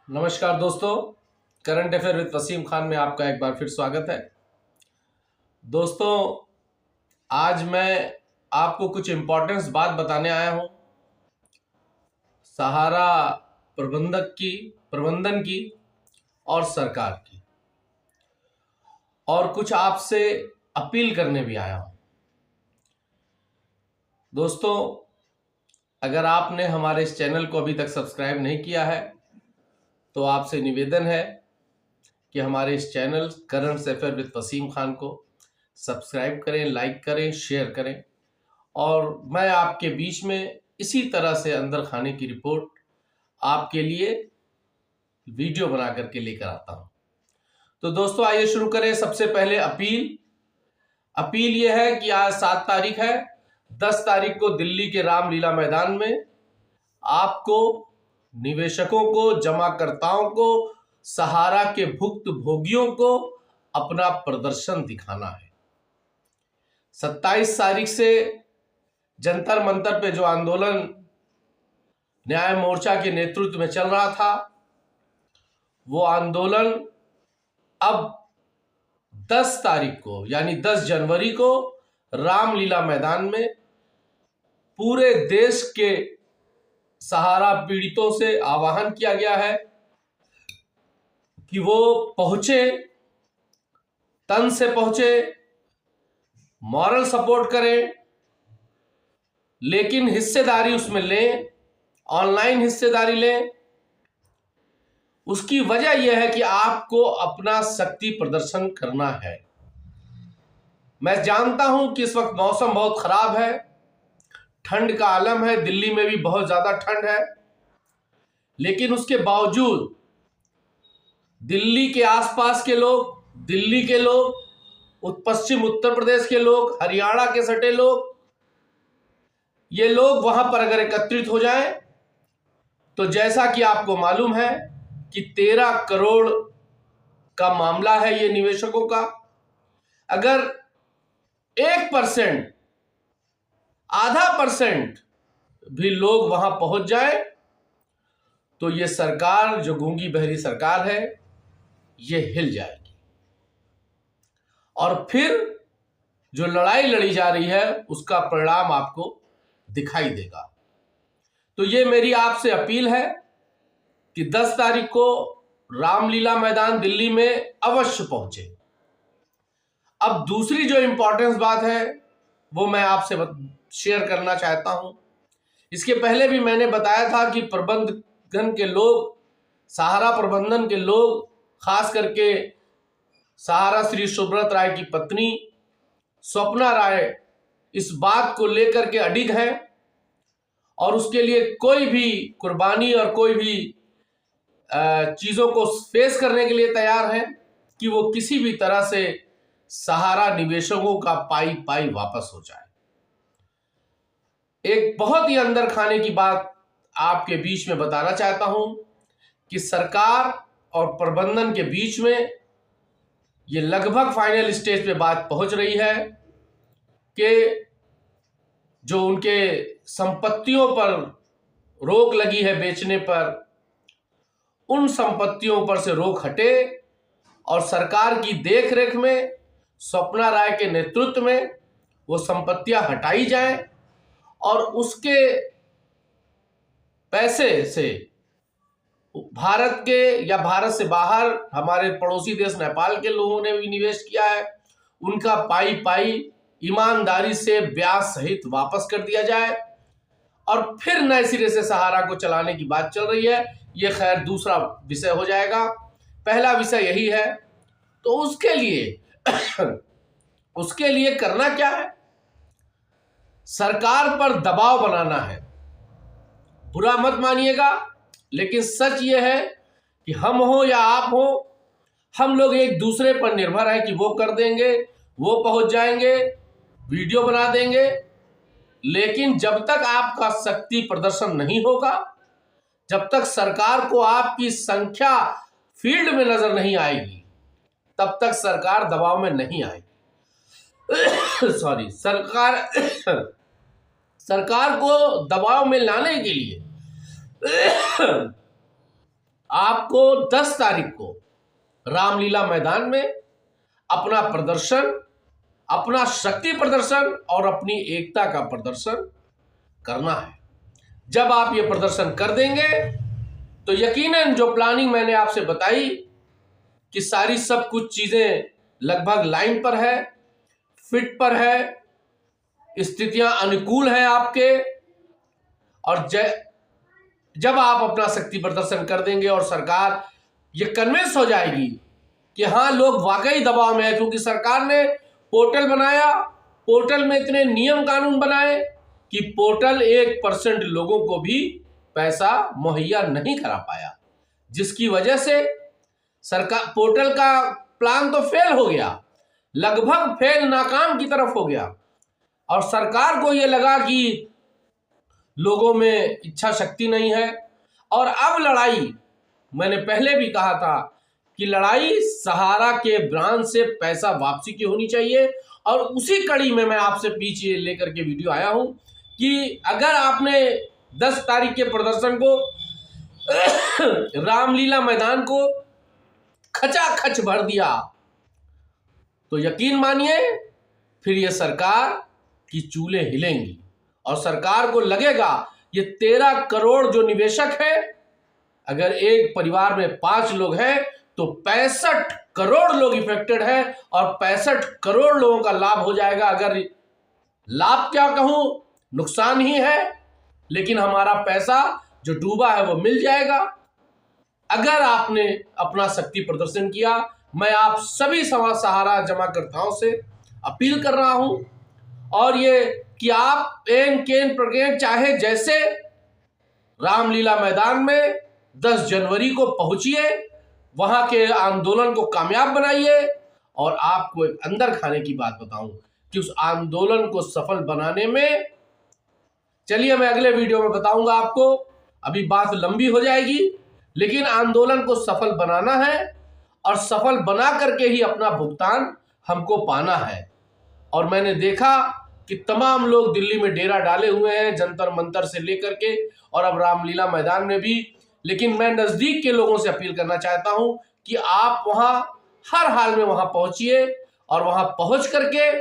नमस्कार दोस्तों, current affair with Wasim Khan में आपका एक बार फिर स्वागत है। दोस्तों, आज मैं आपको कुछ इम्पोर्टेंस बात बताने आया हूं सहारा प्रबंधन की और सरकार की, और कुछ आपसे अपील करने भी आया हूं। दोस्तों, अगर आपने हमारे इस चैनल को अभी तक सब्सक्राइब नहीं किया है तो आपसे निवेदन है कि हमारे इस channel current affair with Wasim Khan को सब्सक्राइब करें, लाइक करें, शेयर करें। और मैं आपके बीच में इसी तरह से अंदर खाने की रिपोर्ट आपके लिए वीडियो बना करके लेकर आता हूं। तो दोस्तों, आइए शुरू करें। सबसे पहले अपील यह है कि आज 7 तारीख है। 10 तारीख को दिल्ली के रामलीला मैदान में आपको, निवेशकों को, जमाकर्ताओं को, सहारा के भुक्तभोगियों को अपना प्रदर्शन दिखाना है। 27 तारीख से जंतर मंतर पे जो आंदोलन न्याय मोर्चा के नेतृत्व में चल रहा था, वो आंदोलन अब 10 तारीख को यानी 10 जनवरी को रामलीला मैदान में पूरे देश के सहारा पीड़ितों से आह्वान किया गया है कि वो पहुंचे, तन से पहुंचे, मॉरल सपोर्ट करें, लेकिन हिस्सेदारी उसमें लें, ऑनलाइन हिस्सेदारी लें। उसकी वजह यह है कि आपको अपना शक्ति प्रदर्शन करना है। मैं जानता हूं कि इस वक्त मौसम बहुत खराब है, ठंड का आलम है, दिल्ली में भी बहुत ज्यादा ठंड है, लेकिन उसके बावजूद दिल्ली के आसपास के लोग, दिल्ली के लोग, पश्चिम उत्तर प्रदेश के लोग, हरियाणा के सटे लोग, ये लोग वहां पर अगर एकत्रित हो जाएं तो जैसा कि आपको मालूम है कि 13 करोड़ का मामला है ये निवेशकों का। अगर 1%, आधा % भी लोग वहां पहुंच जाए तो ये सरकार, जो गूंगी बहरी सरकार है, ये हिल जाएगी और फिर जो लड़ाई लड़ी जा रही है उसका परिणाम आपको दिखाई देगा। तो ये मेरी आपसे अपील है कि 10 तारीख को रामलीला मैदान दिल्ली में अवश्य पहुंचे। अब दूसरी जो इंपॉर्टेंस बात है वो मैं आपसे शेयर करना चाहता हूं। इसके पहले भी मैंने बताया था कि प्रबंधन के लोग, सहारा प्रबंधन के लोग, खास करके सहारा श्री सुब्रत राय की पत्नी स्वप्ना राय, इस बात को लेकर के अडिग है और उसके लिए कोई भी कुर्बानी और कोई भी चीजों को फेस करने के लिए तैयार है कि वो किसी भी तरह से सहारा निवेशकों का पाई पाई वापस हो जाए। एक बहुत ही अंदर खाने की बात आपके बीच में बताना चाहता हूं कि सरकार और प्रबंधन के बीच में ये लगभग फाइनल स्टेज पे बात पहुंच रही है कि जो उनके संपत्तियों पर रोक लगी है बेचने पर, उन संपत्तियों पर से रोक हटे और सरकार की देखरेख में, स्वप्ना राय के नेतृत्व में वो संपत्तियां हटाई जाएं और उसके पैसे से भारत के या भारत से बाहर हमारे पड़ोसी देश नेपाल के लोगों ने भी निवेश किया है, उनका पाई पाई ईमानदारी से ब्याज सहित वापस कर दिया जाए और फिर नए सिरे से सहारा को चलाने की बात चल रही है। ये खैर दूसरा विषय हो जाएगा, पहला विषय यही है। तो उसके लिए करना क्या है? सरकार पर दबाव बनाना है। बुरा मत मानिएगा, लेकिन सच ये है कि हम हो या आप हो, हम लोग एक दूसरे पर निर्भर है कि वो कर देंगे, वो पहुंच जाएंगे, वीडियो बना देंगे। लेकिन जब तक आपका शक्ति प्रदर्शन नहीं होगा, जब तक सरकार को आपकी संख्या फील्ड में नजर नहीं आएगी, तब तक सरकार दबाव में नहीं आएगी। सॉरी, सरकार को दबाव में लाने के लिए आपको 10 तारीख को रामलीला मैदान में अपना प्रदर्शन, अपना शक्ति प्रदर्शन और अपनी एकता का प्रदर्शन करना है। जब आप ये प्रदर्शन कर देंगे तो यकीनन जो प्लानिंग मैंने आपसे बताई कि सारी सब कुछ चीजें लगभग लाइन पर है, फिट पर है, स्थितियां अनुकूल हैं आपके, और जब आप अपना शक्ति प्रदर्शन कर देंगे और सरकार ये कन्विंस हो जाएगी कि हाँ लोग वाकई दबाव में है, क्योंकि सरकार ने पोर्टल बनाया, पोर्टल में इतने नियम कानून बनाए कि पोर्टल 1% लोगों को भी पैसा मुहैया नहीं करा पाया, जिसकी वजह से सरकार पोर्टल का प्लान तो फेल हो गया, लगभग फेल, नाकाम की तरफ हो गया। और सरकार को यह लगा कि लोगों में इच्छा शक्ति नहीं है। और अब लड़ाई, मैंने पहले भी कहा था कि लड़ाई सहारा के ब्रांच से पैसा वापसी की होनी चाहिए। और उसी कड़ी में मैं आपसे पीछे लेकर के वीडियो आया हूं कि अगर आपने 10 तारीख के प्रदर्शन को रामलीला मैदान को खचाखच भर दिया तो यकीन मानिए फिर ये सरकार की चूल्हे हिलेंगी और सरकार को लगेगा ये 13 करोड़ जो निवेशक है, अगर एक परिवार में 5 लोग हैं तो 65 करोड़ लोग इफेक्टेड है और 65 करोड़ लोगों का लाभ हो जाएगा। अगर लाभ क्या कहूं, नुकसान ही है, लेकिन हमारा पैसा जो डूबा है वो मिल जाएगा। अगर आपने अपना शक्ति प्रदर्शन किया, मैं आप सभी समाज सहारा जमाकर्ताओं से अपील कर रहा हूं और ये कि आप एन केन प्रगेन चाहे जैसे रामलीला मैदान में 10 जनवरी को पहुंचिए, वहां के आंदोलन को कामयाब बनाइए। और आपको एक अंदर खाने की बात बताऊं कि उस आंदोलन को सफल बनाने में, चलिए मैं अगले वीडियो में बताऊंगा आपको, अभी बात लंबी हो जाएगी, लेकिन आंदोलन को सफल बनाना है और सफल बना करके ही अपना भुगतान हमको पाना है। और मैंने देखा कि तमाम लोग दिल्ली में डेरा डाले हुए हैं, जंतर मंतर से लेकर के, और अब रामलीला मैदान में भी। लेकिन मैं नजदीक के लोगों से अपील करना चाहता हूं कि आप वहां हर हाल में वहां पहुंचिए और वहां पहुंच करके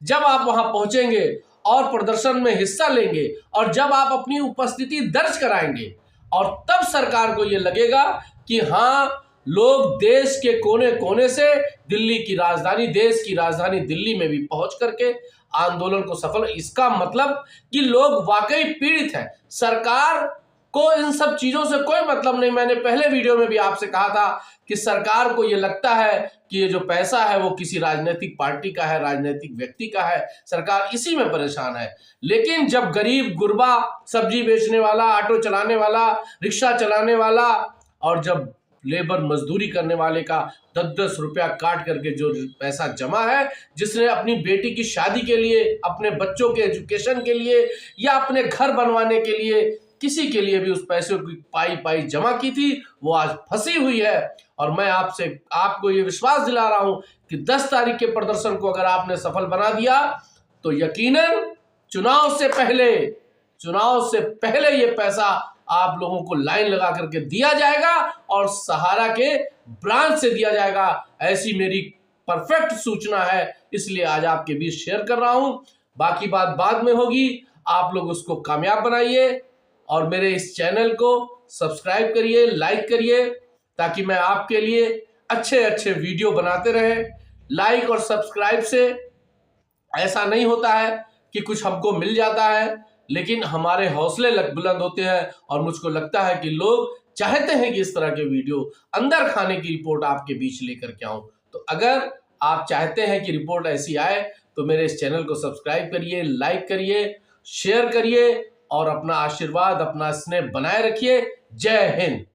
जब आप वहां पहुंचेंगे और प्रदर्शन में हिस्सा लेंगे और जब आप अपनी उपस्थिति दर्ज कराएंगे और तब सरकार को यह लगेगा कि हाँ लोग देश के कोने कोने से दिल्ली की राजधानी, देश की राजधानी दिल्ली में भी पहुंच करके आंदोलन को सफल, इसका मतलब कि लोग वाकई पीड़ित हैं। सरकार को इन सब चीजों से कोई मतलब नहीं। मैंने पहले वीडियो में भी आपसे कहा था कि सरकार को यह लगता है कि ये जो पैसा है वो किसी राजनीतिक पार्टी का है, राजनीतिक व्यक्ति का है, सरकार इसी में परेशान है। लेकिन जब गरीब गुरबा, सब्जी बेचने वाला, ऑटो चलाने वाला, रिक्शा चलाने वाला और जब लेबर मजदूरी करने वाले का 10-10 रुपया काट करके जो पैसा जमा है, जिसने अपनी बेटी की शादी के लिए, अपने बच्चों के एजुकेशन के लिए या अपने घर बनवाने के लिए, किसी के लिए भी उस पैसे की पाई पाई जमा की थी, वो आज फंसी हुई है। और मैं आपको ये विश्वास दिला रहा हूं कि 10 तारीख के प्रदर्शन को अगर आपने सफल बना दिया तो यकीनन चुनाव से पहले ये पैसा आप लोगों को लाइन लगा करके दिया जाएगा और सहारा के ब्रांच से दिया जाएगा। ऐसी मेरी परफेक्ट सूचना है, इसलिए आज आपके बीच शेयर कर रहा हूं। बाकी बात बाद में होगी, आप लोग उसको कामयाब बनाइए और मेरे इस चैनल को सब्सक्राइब करिए, लाइक करिए, ताकि मैं आपके लिए अच्छे अच्छे वीडियो बनाते रहे। लाइक और सब्सक्राइब से ऐसा नहीं होता है कि कुछ हमको मिल जाता है, लेकिन हमारे हौसले बुलंद होते हैं और मुझको लगता है कि लोग चाहते हैं कि इस तरह के वीडियो, अंदर खाने की रिपोर्ट आपके बीच लेकर के आऊं। तो अगर आप चाहते हैं कि रिपोर्ट ऐसी आए तो मेरे इस चैनल को सब्सक्राइब करिए, लाइक करिए, शेयर करिए और अपना आशीर्वाद, अपना स्नेह बनाए रखिए। जय हिंद।